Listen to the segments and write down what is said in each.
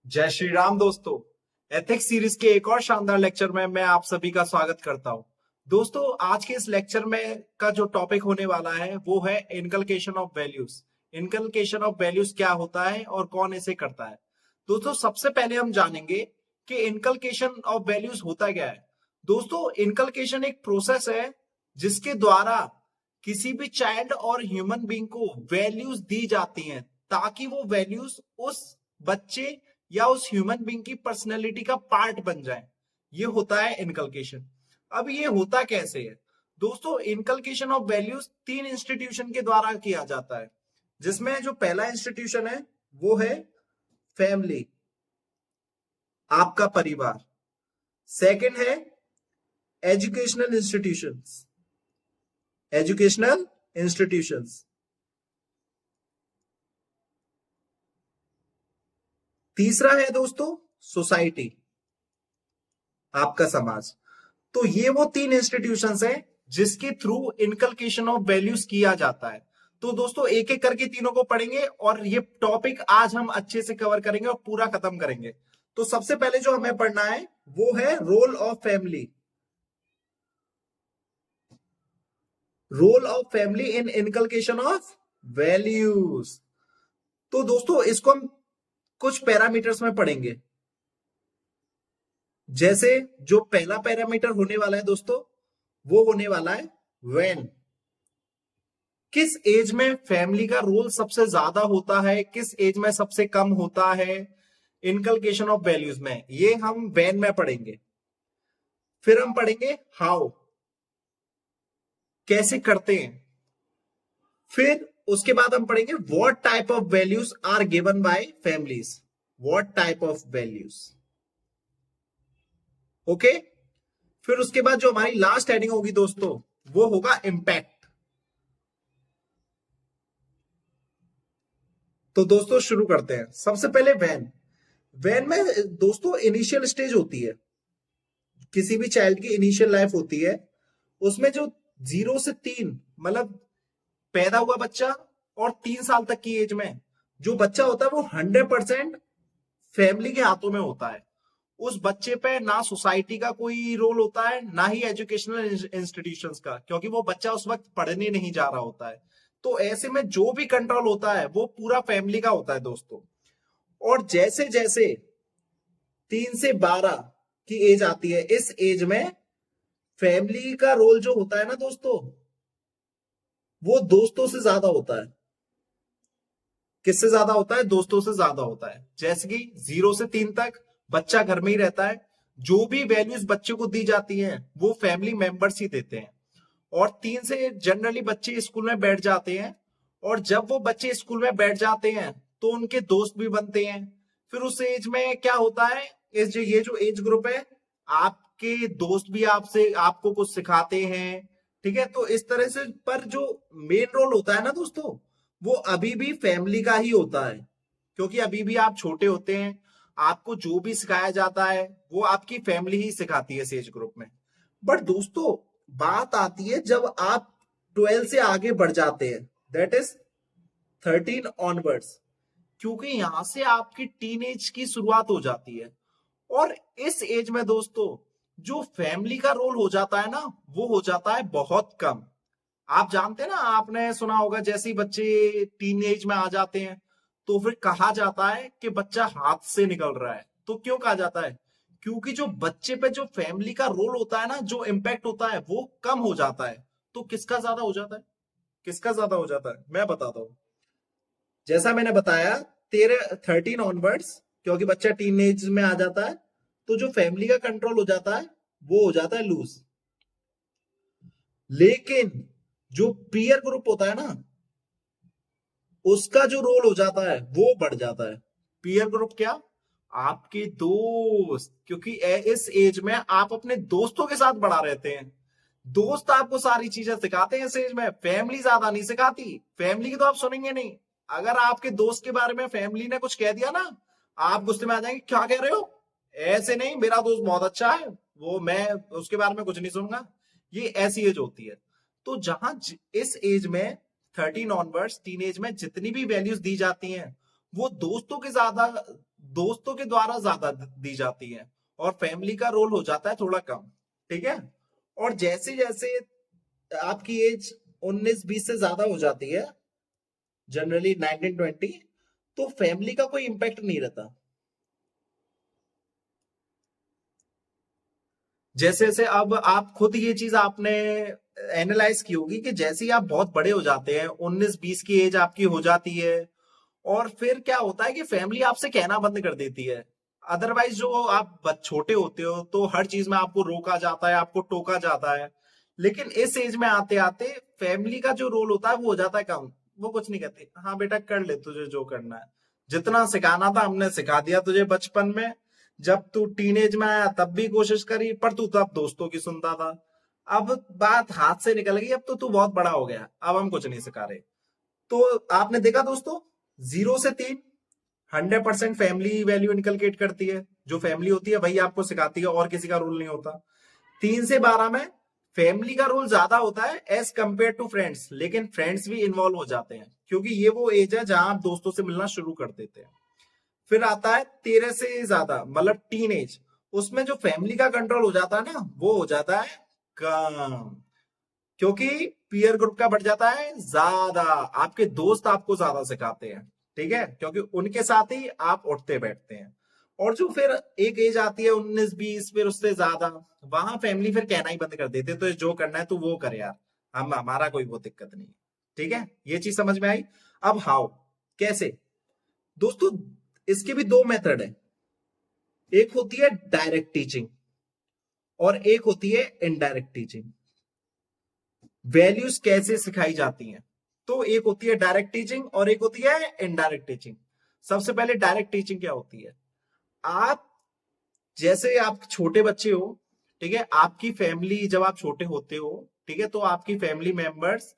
जय श्री राम दोस्तों। Ethics series के एक और शानदार लेक्चर में मैं आप सभी का स्वागत करता हूं। दोस्तों, आज के इस लेक्चर में का जो टॉपिक होने वाला है वो है inculcation of values. Inculcation of values क्या होता है और कौन इसे करता है। दोस्तों, सबसे पहले हम जानेंगे कि इनकलकेशन ऑफ वैल्यूज होता क्या है। दोस्तों, इनकलकेशन एक प्रोसेस है जिसके द्वारा किसी भी चाइल्ड और ह्यूमन बीइंग को वैल्यूज दी जाती हैं ताकि वो वैल्यूज उस बच्चे या उस ह्यूमन बीइंग की पर्सनैलिटी का पार्ट बन जाए। ये होता है इनकलकेशन। अब ये होता कैसे है दोस्तों? इनकलकेशन ऑफ वैल्यूज तीन इंस्टीट्यूशन के द्वारा किया जाता है, जिसमें जो पहला इंस्टीट्यूशन है वो है फैमिली, आपका परिवार। सेकंड है एजुकेशनल इंस्टीट्यूशंस, एजुकेशनल इंस्टीट्यूशंस। तीसरा है दोस्तों सोसाइटी, आपका समाज। तो ये वो तीन इंस्टीट्यूशंस हैं जिसके थ्रू इनकलकेशन ऑफ वैल्यूज किया जाता है। तो दोस्तों, एक एक करके तीनों को पढ़ेंगे और ये टॉपिक आज हम अच्छे से कवर करेंगे और पूरा खत्म करेंगे। तो सबसे पहले जो हमें पढ़ना है वो है role of family. Role of family in inculcation of values. तो दोस्तों, इसको हम कुछ पैरामीटर्स में पढ़ेंगे। जैसे जो पहला पैरामीटर होने वाला है दोस्तों, वो होने वाला है व्हेन। किस एज में फैमिली का रोल सबसे ज्यादा होता है, किस एज में सबसे कम होता है इनकलकेशन ऑफ वैल्यूज में, ये हम व्हेन में पढ़ेंगे। फिर हम पढ़ेंगे हाउ, कैसे करते हैं। फिर उसके बाद हम पढ़ेंगे what type of values are given by families. What type of values, okay. फिर उसके बाद जो हमारी लास्ट हेडिंग होगी दोस्तों, वो होगा इंपैक्ट। तो दोस्तों शुरू करते हैं। सबसे पहले वैन। वैन में दोस्तों इनिशियल स्टेज होती है, किसी भी चाइल्ड की इनिशियल लाइफ होती है। उसमें जो 0 से 3 मतलब पैदा हुआ बच्चा और 3 साल तक की एज में जो बच्चा होता है वो 100% फैमिली के हाथों में होता है। उस बच्चे पे ना सोसाइटी का कोई रोल होता है, ना ही एजुकेशनल इंस्टीट्यूशंस का, क्योंकि वो बच्चा उस वक्त पढ़ने नहीं जा रहा होता है। तो ऐसे में जो भी कंट्रोल होता है वो पूरा फैमिली का होता है दोस्तों। और जैसे जैसे 3 से 12 की एज आती है, इस एज में फैमिली का रोल जो होता है ना दोस्तों, वो दोस्तों से ज्यादा होता है। किससे ज्यादा होता है? दोस्तों से ज्यादा होता है। जैसे कि 0 से 3 तक बच्चा घर में ही रहता है, जो भी वैल्यूज बच्चे को दी जाती हैं वो फैमिली मेंबर्स ही देते हैं। और 3 से जनरली बच्चे स्कूल में बैठ जाते हैं, और जब वो बच्चे स्कूल में बैठ जाते हैं तो उनके दोस्त भी बनते हैं। फिर उस एज में क्या होता है, ये जो एज ग्रुप है, आपके दोस्त भी आपसे आपको कुछ सिखाते हैं, ठीक है। तो इस तरह से, पर जो मेन रोल होता है ना दोस्तों, वो अभी भी फैमिली का ही होता है, क्योंकि अभी भी आप छोटे होते हैं। आपको जो भी सिखाया जाता है वो आपकी फैमिली ही सिखाती है इस एज ग्रुप में। बट दोस्तों, बात आती है जब आप 12 से आगे बढ़ जाते हैं, दैट इज 13 ऑनवर्ड्स, क्योंकि यहां से आपकी टीनेज की शुरुआत हो जाती है। और इस एज में दोस्तों जो फैमिली का रोल हो जाता है ना, वो हो जाता है बहुत कम। आप जानते हैं ना, आपने सुना होगा, जैसे ही बच्चे टीन एज में आ जाते हैं तो फिर कहा जाता है कि बच्चा हाथ से निकल रहा है। तो क्यों कहा जाता है? क्योंकि जो बच्चे पे जो फैमिली का रोल होता है ना, जो इम्पैक्ट होता है वो कम हो जाता है। तो किसका ज्यादा हो जाता है? किसका ज्यादा हो जाता है मैं बताता हूं। जैसा मैंने बताया, 13 ऑनवर्ड्स, क्योंकि बच्चा टीन एज में आ जाता है, तो जो फैमिली का कंट्रोल हो जाता है वो हो जाता है लूज। लेकिन जो पीयर ग्रुप होता है ना, उसका जो रोल हो जाता है वो बढ़ जाता है। पीयर ग्रुप क्या? आपके दोस्त, क्योंकि इस एज में आप अपने दोस्तों के साथ बड़ा रहते हैं। दोस्त आपको सारी चीजें सिखाते हैं इस एज में, फैमिली ज्यादा नहीं सिखाती। फैमिली की तो आप सुनेंगे नहीं। अगर आपके दोस्त के बारे में फैमिली ने कुछ कह दिया ना, आप गुस्से में आ जाएंगे, क्या कह रहे हो? ऐसे नहीं, मेरा दोस्त बहुत अच्छा है, वो मैं उसके बारे में कुछ नहीं सुनूंगा। ये ऐसी एज होती है। तो जहां इस एज में 13 ऑनवर्ड्स, टीन एज में जितनी भी वैल्यूज दी जाती हैं वो दोस्तों के ज्यादा दोस्तों के द्वारा ज्यादा दी जाती है और फैमिली का रोल हो जाता है थोड़ा कम। ठीक है। और जैसे जैसे आपकी एज 19-20 से ज्यादा हो जाती है, जनरली 19-20, तो फैमिली का कोई इंपैक्ट नहीं रहता। जैसे जैसे अब आप खुद ये चीज आपने एनालाइज की होगी कि जैसे ही आप बहुत बड़े हो जाते हैं, 19-20 की एज आपकी हो जाती है, और फिर क्या होता है कि फैमिली आपसे कहना बंद कर देती है। अदरवाइज जो आप छोटे होते हो तो हर चीज में आपको रोका जाता है, आपको टोका जाता है। लेकिन इस एज में आते आते फैमिली का जो रोल होता है वो हो जाता है कम। वो कुछ नहीं कहते, हाँ बेटा कर ले तुझे जो करना है, जितना सिखाना था हमने सिखा दिया तुझे बचपन में, जब तू टीनेज में आया तब भी कोशिश करी पर तू तब दोस्तों की सुनता था। अब बात हाथ से निकल गई, अब तो तू बहुत बड़ा हो गया, अब हम कुछ नहीं सिखा रहे। तो आपने देखा दोस्तों, 0 से 3 100% फैमिली वैल्यू इनकलकेट करती है। जो फैमिली होती है वही आपको सिखाती है और किसी का रोल नहीं होता। 3 से 12 में फैमिली का रोल ज्यादा होता है एज कंपेयर टू फ्रेंड्स, लेकिन फ्रेंड्स भी इन्वॉल्व हो जाते हैं क्योंकि ये वो एज है जहां आप दोस्तों से मिलना शुरू कर देते हैं। फिर आता है 13 से ज्यादा, मतलब टीन एज। उसमें जो फैमिली का कंट्रोल हो जाता है ना, वो हो जाता है कम, क्योंकि पीयर ग्रुप का बढ़ जाता है ज्यादा, आपके दोस्त आपको ज्यादा सिखाते हैं। ठीक है, क्योंकि उनके साथ ही आप उठते बैठते हैं। और जो फिर एक एज आती है 19-20, फिर उससे ज्यादा, वहां फैमिली फिर कहना ही बंद कर देते, तो जो करना है तू वो कर यार, हम हमारा कोई वो दिक्कत नहीं है। ठीक है, ये चीज समझ में आई। अब हाउ, कैसे दोस्तों, इसके भी दो मेथड है। एक होती है डायरेक्ट टीचिंग और एक होती है इनडायरेक्ट टीचिंग। वैल्यूज कैसे सिखाई जाती हैं, तो एक होती है डायरेक्ट टीचिंग और एक होती है इनडायरेक्ट टीचिंग। सबसे पहले डायरेक्ट टीचिंग क्या होती है। आप जैसे आप छोटे बच्चे हो, ठीक है, आपकी फैमिली जब आप छोटे होते हो, ठीक है, तो आपकी फैमिली मेंबर्स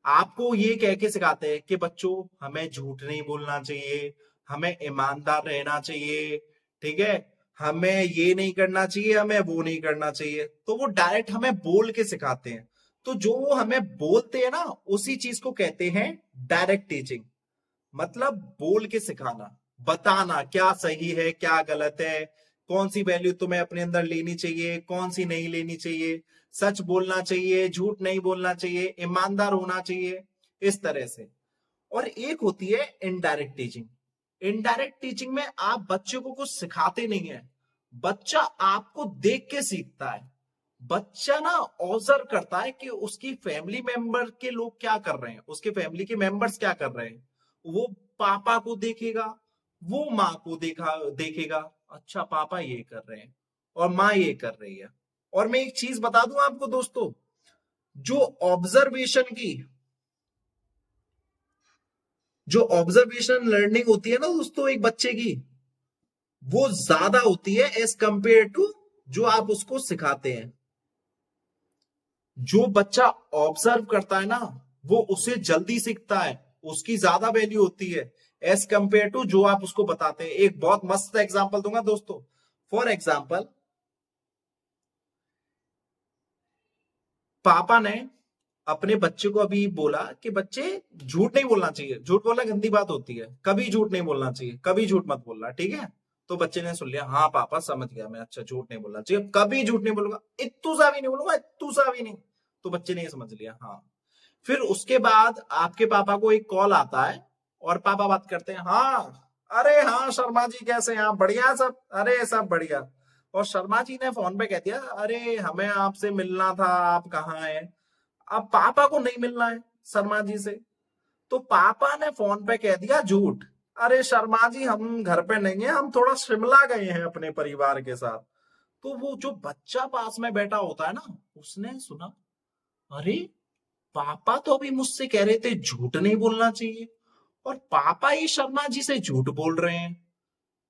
आपको ये कह के सिखाते हैं कि बच्चों हमें झूठ नहीं बोलना चाहिए, हमें ईमानदार रहना चाहिए, ठीक है, हमें ये नहीं करना चाहिए, हमें वो नहीं करना चाहिए। तो वो डायरेक्ट हमें बोल के सिखाते हैं। तो जो वो हमें बोलते हैं ना, उसी चीज को कहते हैं डायरेक्ट टीचिंग। मतलब बोल के सिखाना, बताना क्या सही है क्या गलत है, कौन सी वैल्यू तुम्हें अपने अंदर लेनी चाहिए, कौन सी नहीं लेनी चाहिए, सच बोलना चाहिए, झूठ नहीं बोलना चाहिए, ईमानदार होना चाहिए, इस तरह से। और एक होती है इनडायरेक्ट टीचिंग। इनडायरेक्ट टीचिंग में आप बच्चे को कुछ सिखाते नहीं है, बच्चा आपको देख के सीखता है। बच्चा ना ऑब्जर्व करता है कि उसकी फैमिली मेंबर के लोग क्या कर रहे हैं, उसके फैमिली के मेंबर्स क्या कर रहे हैं। वो पापा को देखेगा, वो माँ को देखेगा, अच्छा पापा ये कर रहे हैं और माँ ये कर रही है। और मैं एक चीज बता दूं आपको दोस्तों, जो ऑब्जर्वेशन की जो ऑब्जर्वेशन लर्निंग होती है ना दोस्तों एक बच्चे की, वो ज्यादा होती है एज कंपेयर टू जो आप उसको सिखाते हैं। जो बच्चा ऑब्जर्व करता है ना, वो उससे जल्दी सीखता है, उसकी ज्यादा वैल्यू होती है एज कंपेयर टू जो आप उसको बताते हैं। एक बहुत मस्त एग्जांपल दूंगा दोस्तों। फॉर एग्जांपल, पापा ने अपने बच्चे को अभी बोला कि बच्चे झूठ नहीं बोलना चाहिए, झूठ बोलना गंदी बात होती है, कभी झूठ नहीं बोलना चाहिए, कभी झूठ मत बोलना, ठीक है। तो बच्चे ने सुन लिया, हाँ पापा समझ गया मैं, अच्छा झूठ नहीं बोलना चाहिए, कभी झूठ नहीं बोलूंगा, इत्तू सा भी नहीं बोलूंगा, इत्तू सा भी नहीं। तो बच्चे ने ये समझ लिया, हाँ। फिर उसके बाद आपके पापा को एक कॉल आता है और पापा बात करते हैं, हाँ अरे हाँ शर्मा जी कैसे हैं आप, बढ़िया सब, अरे सब बढ़िया। और शर्मा जी ने फोन पे कह दिया, अरे हमें आपसे मिलना था, आप कहाँ हैं। अब पापा को नहीं मिलना है शर्मा जी से, तो पापा ने फोन पे कह दिया झूठ, अरे शर्मा जी हम घर पे नहीं है, हम थोड़ा शिमला गए हैं अपने परिवार के साथ। तो वो जो बच्चा पास में बैठा होता है ना, उसने सुना, अरे पापा तो अभी मुझसे कह रहे थे झूठ नहीं बोलना चाहिए, और पापा ही शर्मा जी से झूठ बोल रहे हैं।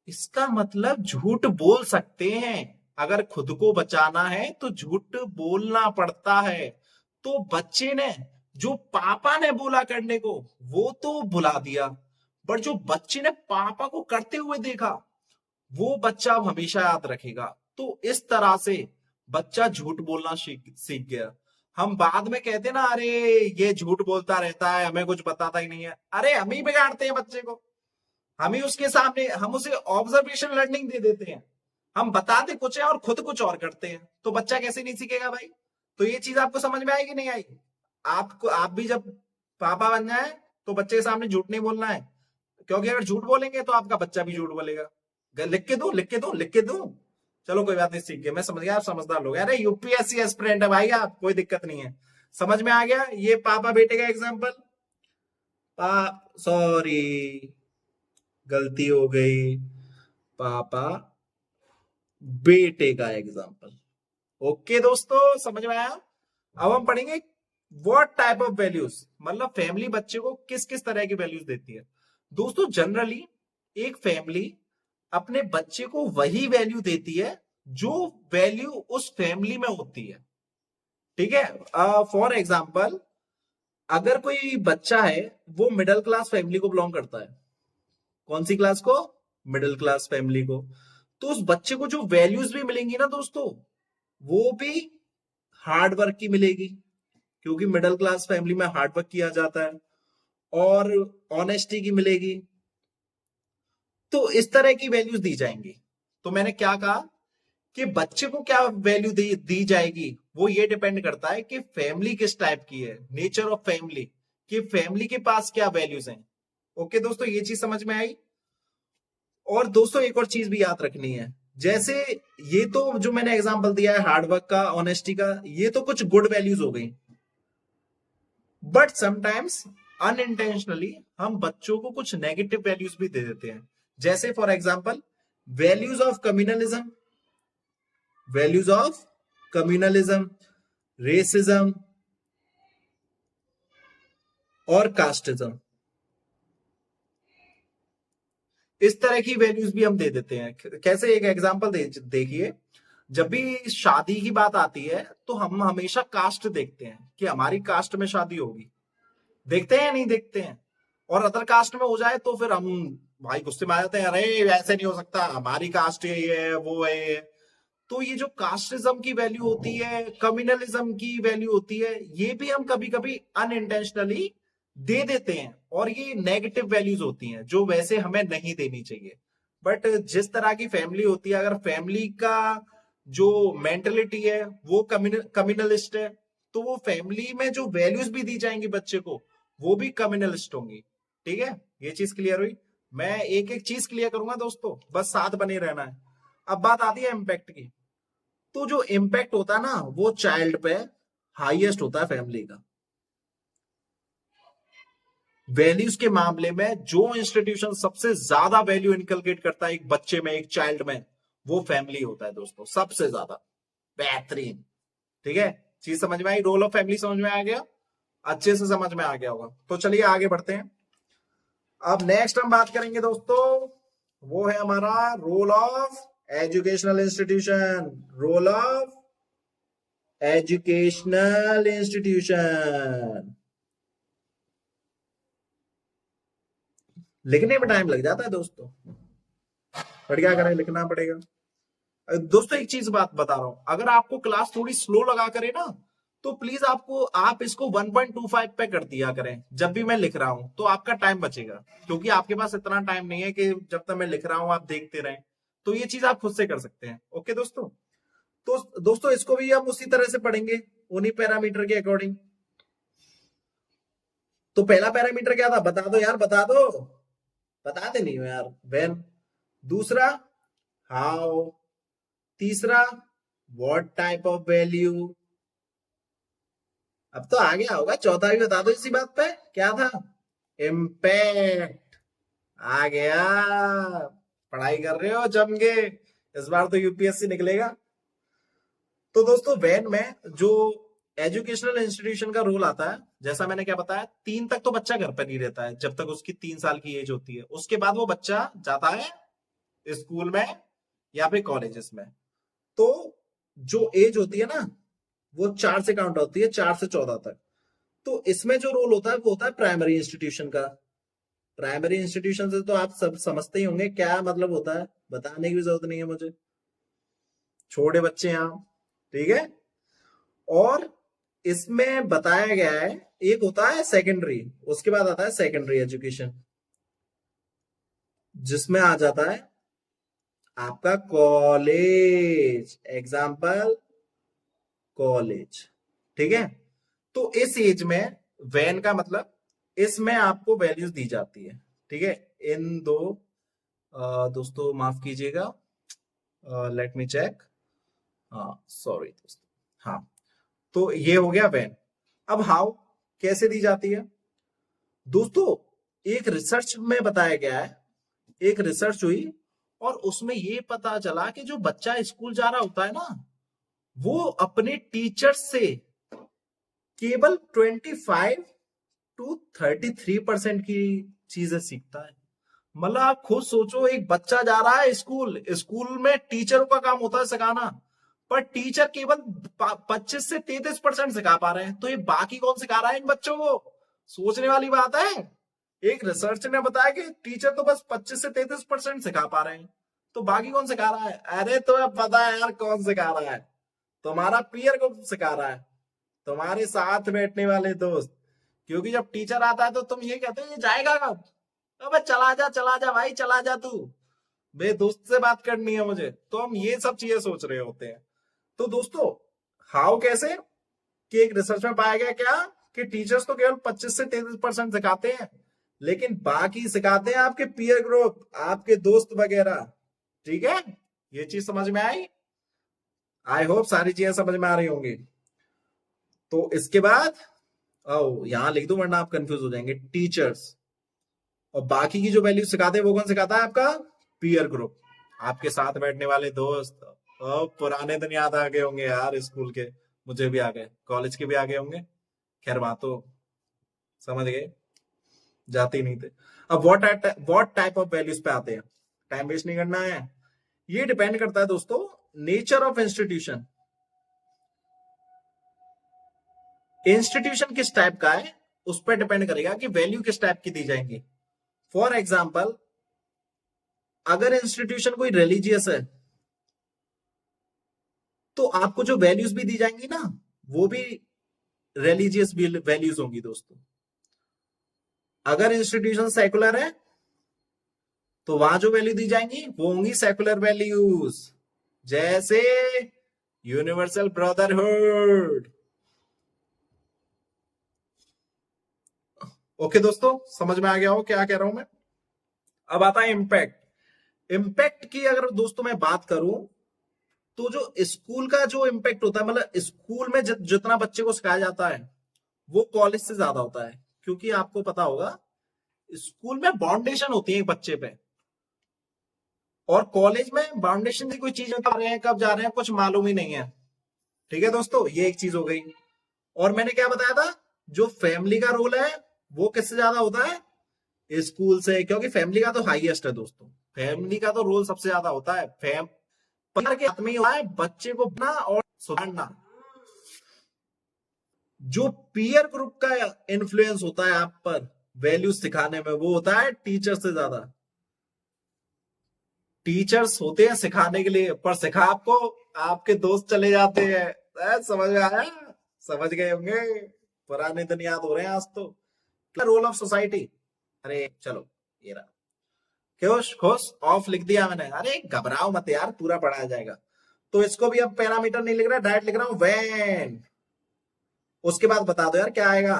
इसका मतलब झूठ बोल सकते हैं, अगर खुद को बचाना है तो झूठ बोलना पड़ता है। तो बच्चे ने जो पापा ने बोला करने को, वो तो भुला दिया, पर जो बच्चे ने पापा को करते हुए देखा, वो बच्चा अब हमेशा याद रखेगा। तो इस तरह से बच्चा झूठ बोलना सीख सीख गया। हम बाद में कहते ना, अरे ये झूठ बोलता रहता है, हमें कुछ बताता ही नहीं है, अरे हम ही बिगाड़ते हैं बच्चे को। हम ही उसके सामने हम उसे ऑब्जर्वेशन लर्निंग दे देते हैं। हम बताते कुछ है और खुद कुछ और करते हैं, तो बच्चा कैसे नहीं सीखेगा भाई। तो ये चीज आपको समझ में आएगी नहीं आई। आपको आप भी जब पापा बन जाए तो बच्चे के सामने झूठ नहीं बोलना है, क्योंकि अगर झूठ बोलेंगे तो आपका बच्चा भी झूठ बोलेगा। लिख के दो, लिख के दो, लिख के दो। चलो कोई बात नहीं, सीख गए, मैं समझ गया आप समझदार लोग। अरे यूपीएससी एस्पिरेंट है भाई आप, कोई दिक्कत नहीं है। समझ में आ गया ये पापा बेटे का एग्जाम्पल। सॉरी, गलती हो गई, पापा बेटे का एग्जाम्पल। ओके दोस्तों, समझ में आया। अब हम पढ़ेंगे व्हाट टाइप ऑफ वैल्यूज, मतलब फैमिली बच्चे को किस किस तरह की वैल्यूज देती है। दोस्तों जनरली एक फैमिली अपने बच्चे को वही वैल्यू देती है जो वैल्यू उस फैमिली में होती है। ठीक है, फॉर एग्जाम्पल अगर कोई बच्चा है वो मिडिल क्लास फैमिली को बिलोंग करता है, कौन सी क्लास को, मिडिल क्लास फैमिली को, तो उस बच्चे को जो वैल्यूज भी मिलेंगी ना दोस्तों, वो भी हार्ड वर्क की मिलेगी, क्योंकि मिडिल क्लास फैमिली में हार्ड वर्क किया जाता है, और ऑनेस्टी की मिलेगी। तो इस तरह की वैल्यूज दी जाएंगी। तो मैंने क्या कहा कि बच्चे को क्या वैल्यू दी जाएगी, वो ये डिपेंड करता है कि फैमिली किस टाइप की है, नेचर ऑफ फैमिली, कि फैमिली के पास क्या वैल्यूज हैं। ओके दोस्तों, ये चीज समझ में आई। और दोस्तों एक और चीज भी याद रखनी है, जैसे ये तो जो मैंने एग्जांपल दिया है हार्डवर्क का, ऑनेस्टी का, ये तो कुछ गुड वैल्यूज हो गई, बट समटाइम्स अनइंटेंशनली हम बच्चों को कुछ नेगेटिव वैल्यूज भी दे देते हैं। जैसे for example values of communalism, values of communalism, racism और कास्टिज्म, इस तरह की वैल्यूज भी हम दे देते हैं। कैसे, एक एग्जांपल देखिए, जब भी शादी की बात आती है तो हम हमेशा कास्ट देखते हैं कि हमारी कास्ट में शादी होगी, देखते हैं या नहीं देखते हैं। और अदर कास्ट में हो जाए तो फिर हम भाई गुस्से में आ जाते हैं, अरे ऐसे नहीं हो सकता, हमारी कास्ट ये है वो है। तो ये जो कास्टिज्म की वैल्यू होती है, कम्युनलिज्म की वैल्यू होती है, ये भी हम कभी कभी अनइंटेंशनली दे देते हैं, और ये नेगेटिव वैल्यूज होती हैं जो वैसे हमें नहीं देनी चाहिए। बट जिस तरह की फैमिली होती है, अगर फैमिली का जो मेंटेलिटी है वो कम्युनलिस्ट है, तो वो फैमिली में जो वैल्यूज भी दी जाएंगी बच्चे को, वो भी कम्युनलिस्ट होंगी। ठीक है, ये चीज क्लियर हुई। मैं एक एक चीज क्लियर करूंगा दोस्तों, बस साथ बने रहना है। अब बात आती है इम्पैक्ट की। तो जो इम्पैक्ट होता है ना, वो चाइल्ड पे हाईएस्ट होता है फैमिली का। वैल्यूज के मामले में जो इंस्टीट्यूशन सबसे ज्यादा वैल्यू इनकलकेट करता है एक बच्चे में, एक चाइल्ड में, वो फैमिली होता है दोस्तों, सबसे ज्यादा बेहतरीन। ठीक है, चीज समझ में आई, रोल ऑफ फैमिली समझ में आ गया, अच्छे से समझ में आ गया होगा। तो चलिए आगे बढ़ते हैं। अब नेक्स्ट हम बात करेंगे दोस्तों, वो है हमारा role of educational institution, role of educational institution. लिखने में टाइम लग जाता है दोस्तों, पर क्या करें, लिखना पड़ेगा। दोस्तों एक चीज बात बता रहा हूं, अगर आपको क्लास थोड़ी स्लो लगा करे ना, तो प्लीज आप इसको 1.25 पे कर दिया करें जब भी मैं लिख रहा हूं, तो आपका टाइम बचेगा। क्योंकि आपके पास इतना टाइम नहीं है कि जब तक मैं लिख रहा हूं आप देखते रहें। तो ये चीज आप खुद से कर सकते हैं। ओके दोस्तों, तो दोस्तों इसको भी हम उसी तरह से पढ़ेंगे, उन्हीं पैरामीटर के अकॉर्डिंग। तो पहला पैरामीटर क्या था, बता दो यार, बता दो, बताते नहीं हो यार, व्हेन। दूसरा हाउ, तीसरा व्हाट टाइप ऑफ वैल्यू। अब तो आ गया होगा, चौथा भी बता दो इसी बात पे, क्या था, इम्पैक्ट। आ गया, पढ़ाई कर रहे हो जम के, इस बार तो यूपीएससी निकलेगा। तो दोस्तों वैन में जो एजुकेशनल इंस्टीट्यूशन का रोल आता है, जैसा मैंने क्या बताया, 3 तक तो बच्चा घर पर नहीं रहता है, जब तक उसकी 3 साल की एज होती है। उसके बाद वो बच्चा जाता है स्कूल में या फिर कॉलेजेस में। तो जो एज होती है ना, वो 4 से काउंट होती है, 4 से 14 तक। तो इसमें जो रोल होता है वो होता है प्राइमरी इंस्टीट्यूशन का। प्राइमरी इंस्टीट्यूशन से तो आप सब समझते ही होंगे क्या मतलब होता है, बताने की भी जरूरत नहीं है मुझे, छोटे बच्चे यहां। ठीक है, और इसमें बताया गया है, एक होता है सेकेंडरी, उसके बाद आता है सेकेंडरी एजुकेशन। जिसमें आ जाता है आपका कॉलेज, एग्जाम्पल कॉलेज। ठीक है, तो इस एज में वैन का मतलब इसमें आपको वैल्यूज दी जाती है। ठीक है, इन दो दोस्तों माफ कीजिएगा, लेट मी चेक। हाँ सॉरी दोस्तों, हाँ, तो ये हो गया वैन। अब हाउ कैसे दी जाती है दोस्तों, एक रिसर्च में बताया गया है, एक रिसर्च हुई और उसमें ये पता चला कि जो बच्चा स्कूल जा रहा होता है ना, वो अपने टीचर से केवल 25 to 33% की चीजें सीखता है। मतलब आप खुद सोचो, एक बच्चा जा रहा है स्कूल, स्कूल में टीचरों का काम होता है सिखाना, पर टीचर केवल 25 से 33% सिखा पा रहे हैं, तो ये बाकी कौन सिखा रहा है इन बच्चों को? सोचने वाली बात है। एक रिसर्च ने बताया कि टीचर तो बस 25 से 33% सिखा पा रहे हैं, तो बाकी कौन सिखा रहा है? अरे तुम्हें पता है यार कौन सिखा रहा है, तुम्हारा पीयर ग्रुप सिखा रहा है, तुम्हारे साथ बैठने वाले दोस्त। क्योंकि जब टीचर आता है तो तुम ये कहते हो ये जाएगा कब? अबे चला जा भाई, चला जा तू, मेरे दोस्त से बात करनी है मुझे। तो हम ये सब चीजें सोच रहे होते हैं। तो दोस्तों हाउ कैसे, कि एक रिसर्च में पाया गया क्या, कि टीचर्स तो केवल 25 से 33% सिखाते हैं, लेकिन बाकी सिखाते हैं आपके पीयर ग्रुप, आपके दोस्त वगैरह। ठीक है, ये चीज समझ में आई? आई होप सारी चीजें समझ में आ रही होंगी। तो इसके बाद ओ यहां लिख दो वरना आप कंफ्यूज हो जाएंगे। टीचर्स और बाकी की जो वैल्यू सिखाते हैं वो कौन सिखाता है? आपका पीयर ग्रुप, आपके साथ बैठने वाले दोस्त। पुराने दिन याद आ गए होंगे यार स्कूल के, मुझे भी आ गए, कॉलेज के भी आ गए होंगे, खैर वहां तो समझ गए, जाते ही नहीं थे। अब व्हाट टाइप ऑफ वैल्यूज पे आते हैं, टाइम वेस्ट नहीं करना है। ये डिपेंड करता है दोस्तों नेचर ऑफ इंस्टीट्यूशन, इंस्टीट्यूशन किस टाइप का है उस पर डिपेंड करेगा कि वैल्यू किस टाइप की दी जाएंगी। फॉर एग्जाम्पल, अगर इंस्टीट्यूशन कोई रिलीजियस है तो आपको जो वैल्यूज भी दी जाएंगी ना, वो भी रिलीजियस वैल्यूज होंगी दोस्तों। अगर इंस्टीट्यूशन सेकुलर है तो वहां जो वैल्यू दी जाएंगी वो होंगी सेकुलर वैल्यूज, जैसे यूनिवर्सल ब्रदरहुड। ओके दोस्तों, समझ में आ गया हो क्या कह रहा हूं मैं? अब आता है इम्पैक्ट। इम्पैक्ट की अगर दोस्तों मैं बात करूं, तो जो स्कूल का जो इम्पैक्ट होता है, मतलब स्कूल में जितना बच्चे को सिखाया जाता है वो कॉलेज से ज्यादा होता है। क्योंकि आपको पता होगा स्कूल में बाउंडेशन होती है एक बच्चे पे, और कॉलेज में बाउंडेशन की कोई चीज जा रहे हैं, कब जा रहे हैं, कुछ मालूम ही नहीं है। ठीक है दोस्तों, ये एक चीज हो गई। और मैंने क्या बताया था, जो फैमिली का रोल है वो किससे ज्यादा होता है? स्कूल से, क्योंकि फैमिली का तो हाईएस्ट है दोस्तों, फैमिली का तो रोल सबसे ज्यादा होता है। परिवार के हाथ में ही होता है बच्चे को अपना और सुधारना। जो पीयर ग्रुप का इन्फ्लुएंस होता है आप पर वैल्यूज सिखाने में, वो होता है टीचर से ज्यादा। टीचर्स होते हैं सिखाने के लिए, पर सिखा आपको आपके दोस्त चले जाते हैं। समझ में आया? समझ गए होंगे, पुराने दिन याद हो रहे हैं आज तो। रोल ऑफ सोसाइटी, अरे चलो ये रहा, खुश खुश ऑफ लिख दिया मैंने। अरे घबराओ मत यार, पूरा पढ़ाया जाएगा। तो इसको भी अब पैरामीटर नहीं लिख रहा, डायरेक्ट लिख रहा हूं व्हेन। उसके बाद बता दो यार क्या आएगा,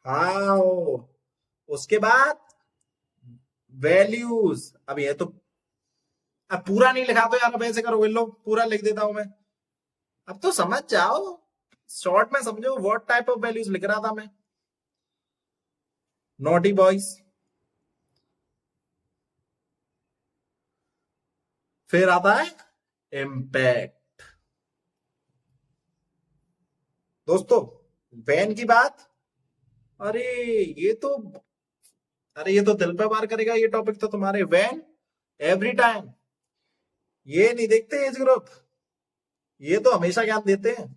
हाउ। उसके बाद वैल्यूज। अब ये तो अब पूरा नहीं लिखा तो यार, अब ऐसे करो, लो पूरा लिख देता हूं मैं। अब तो समझ जाओ, शॉर्ट में समझो व्हाट टाइप ऑफ वैल्यूज लिख रहा था मैं। नॉटी बॉयज, फिर आता है इम्पैक्ट। दोस्तों वैन की बात, अरे ये तो, अरे ये तो दिल पे वार करेगा ये टॉपिक तो तुम्हारे। वैन एवरी टाइम, ये नहीं देखते एज ग्रुप, ये तो हमेशा ज्ञान देते हैं।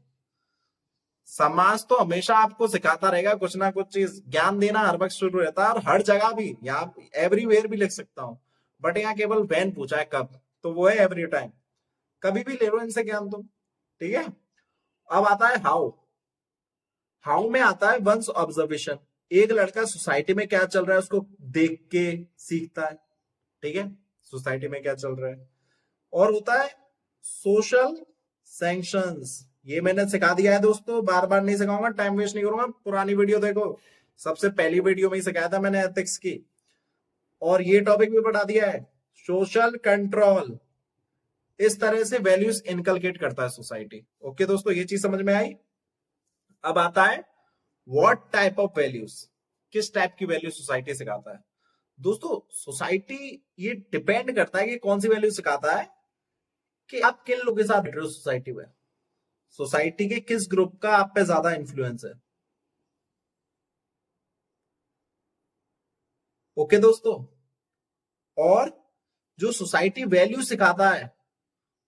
समाज तो हमेशा आपको सिखाता रहेगा कुछ ना कुछ चीज, ज्ञान देना हर वक्त शुरू रहता है, और हर जगह भी, यहाँ एवरीवेयर भी लिख सकता हूं। बट यहाँ केवल वैन पूछा है कब, तो वो है एवरी टाइम, कभी भी ले लो इनसे ज्ञान तुम। ठीक है, अब आता है हाउ। हाउ में आता है वंस ऑब्जर्वेशन। एक लड़का सोसाइटी में क्या चल रहा है उसको देख के सीखता है। ठीक है, सोसाइटी में क्या चल रहा है। और होता है सोशल सैंक्शंस, ये मैंने सिखा दिया है दोस्तों, बार बार नहीं सिखाऊंगा, टाइम वेस्ट नहीं करूंगा, पुरानी वीडियो देखो, सबसे पहली वीडियो में ही सिखाया था मैंने एथिक्स की, और ये टॉपिक भी पढ़ा दिया है, सोशल कंट्रोल। इस तरह से वैल्यूज इनकलकेट करता है सोसाइटी। ओके दोस्तों, ये चीज समझ में आई। अब आता है व्हाट टाइप ऑफ वैल्यूज, किस टाइप की वैल्यू सोसाइटी सिखाता है। दोस्तों सोसाइटी ये डिपेंड करता है कि कौन सी वैल्यू सिखाता है, कि आप किन लोगों के साथ बैठ रहे हो सोसाइटी में, सोसाइटी के किस ग्रुप का आप पे ज्यादा इन्फ्लुएंस है। ओके दोस्तों, और जो सोसाइटी वैल्यू सिखाता है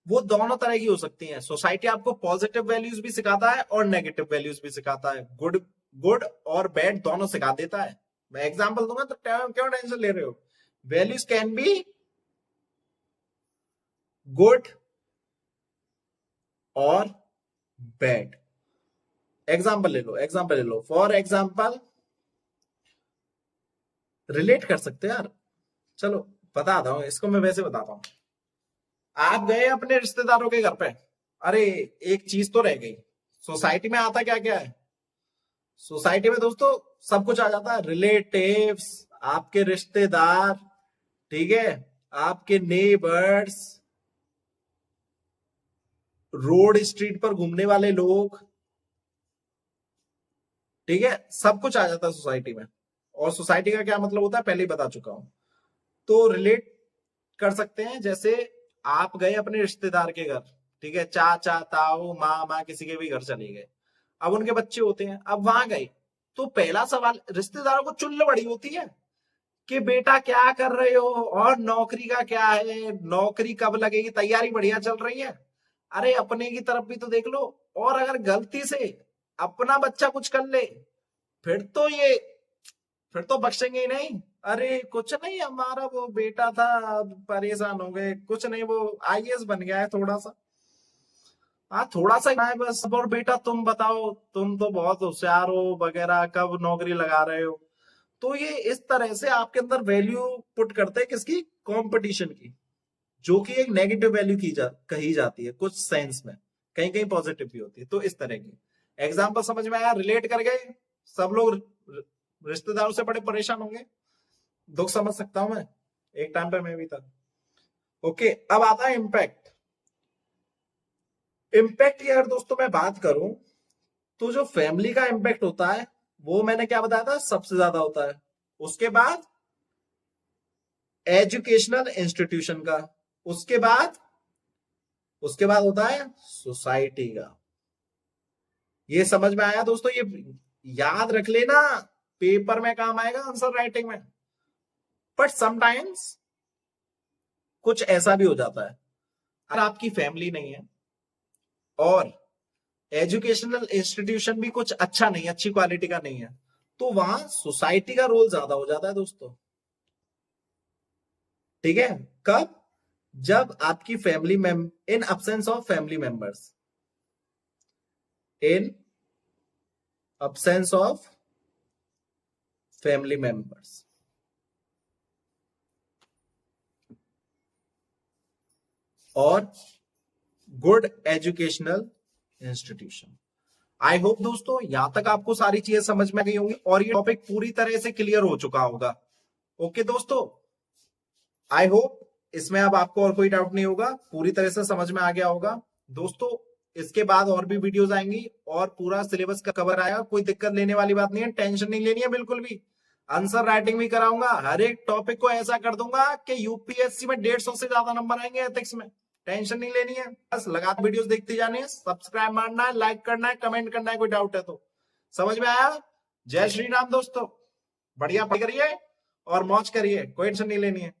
वो दोनों तरह की हो सकती हैं। सोसाइटी आपको पॉजिटिव वैल्यूज भी सिखाता है और नेगेटिव वैल्यूज भी सिखाता है, गुड गुड और बैड दोनों सिखा देता है। मैं एग्जांपल दूंगा तो क्यों टेंशन ले रहे हो। वैल्यूज कैन बी गुड और बैड। एग्जांपल ले लो, फॉर एग्जांपल रिलेट कर सकते हैं यार, चलो बताता हूं इसको, मैं वैसे बताता हूं। आप गए अपने रिश्तेदारों के घर पे, अरे एक चीज तो रह गई, सोसाइटी में आता क्या क्या है, सोसाइटी में दोस्तों सब कुछ आ जाता है, रिलेटिव्स, आपके रिश्तेदार, ठीक है, आपके नेबर्स, रोड स्ट्रीट पर घूमने वाले लोग, ठीक है, सब कुछ आ जाता है सोसाइटी में। और सोसाइटी का क्या मतलब होता है पहले ही बता चुका हूं। तो रिलेट कर सकते हैं, जैसे आप गए अपने रिश्तेदार के घर, ठीक है, चाचा ताऊ मामा किसी के भी घर चले गए, अब उनके बच्चे होते हैं, अब वहां गए तो पहला सवाल रिश्तेदारों को चुल्ल बड़ी होती है कि बेटा क्या कर रहे हो और नौकरी का क्या है, नौकरी कब लगेगी, तैयारी बढ़िया चल रही है। अरे अपने की तरफ भी तो देख लो, और अगर गलती से अपना बच्चा कुछ कर ले फिर तो ये, फिर तो बख्शेंगे ही नहीं। अरे कुछ नहीं, हमारा वो बेटा था, अब परेशान हो गए, कुछ नहीं वो आईएएस बन गया है थोड़ा सा, हाँ थोड़ा सा है बस, और बेटा तुम बताओ, तुम तो बहुत होशियार हो वगैरह, कब नौकरी लगा रहे हो। तो ये इस तरह से आपके अंदर वैल्यू पुट करते हैं, किसकी, कंपटीशन की, जो कि एक नेगेटिव वैल्यू कही जाती है कुछ सेंस में, कहीं कहीं पॉजिटिव भी होती है। तो इस तरह की एग्जाम्पल समझ में आया, रिलेट कर गए सब लोग, रिश्तेदारों से बड़े परेशान होंगे, दुख समझ सकता हूं मैं, एक टाइम पे मैं भी था। ओके, अब आता है इम्पैक्ट। इम्पैक्ट की अगर दोस्तों मैं बात करूं तो जो फैमिली का इम्पैक्ट होता है वो मैंने क्या बताया था, सबसे ज्यादा होता है। उसके बाद एजुकेशनल इंस्टीट्यूशन का, उसके बाद होता है सोसाइटी का। ये समझ में आया दोस्तों, ये याद रख लेना, पेपर में काम आएगा आंसर राइटिंग में। बट समटाइम्स कुछ ऐसा भी हो जाता है, अगर आपकी फैमिली नहीं है और एजुकेशनल इंस्टीट्यूशन भी कुछ अच्छा नहीं, अच्छी क्वालिटी का नहीं है, तो वहां सोसाइटी का रोल ज्यादा हो जाता है दोस्तों। ठीक है, कब, जब आपकी family in absence of family members, in absence of family members, और good educational institution. I hope दोस्तों यहां तक आपको सारी चीजें समझ में गई होंगी और ये टॉपिक पूरी तरह से क्लियर हो चुका होगा। ओके दोस्तों, आई होप इसमें अब आपको और कोई डाउट नहीं होगा, पूरी तरह से समझ में आ गया होगा दोस्तों। इसके बाद और भी वीडियोस आएंगी और पूरा सिलेबस का कवर आएगा, कोई दिक्कत लेने वाली बात नहीं है, टेंशन नहीं लेनी है बिल्कुल भी। आंसर राइटिंग भी कराऊंगा, हर एक टॉपिक को ऐसा कर दूंगा कि यूपीएससी में 150 से ज्यादा नंबर आएंगे एथिक्स में, टेंशन नहीं लेनी है। बस लगातार वीडियोस देखते जाने हैं, सब्सक्राइब मारना है, लाइक करना है, कमेंट करना है, कोई डाउट है तो। समझ में आया? जय श्री राम दोस्तों, बढ़िया करिए और मौज करिए, कोई टेंशन नहीं लेनी है।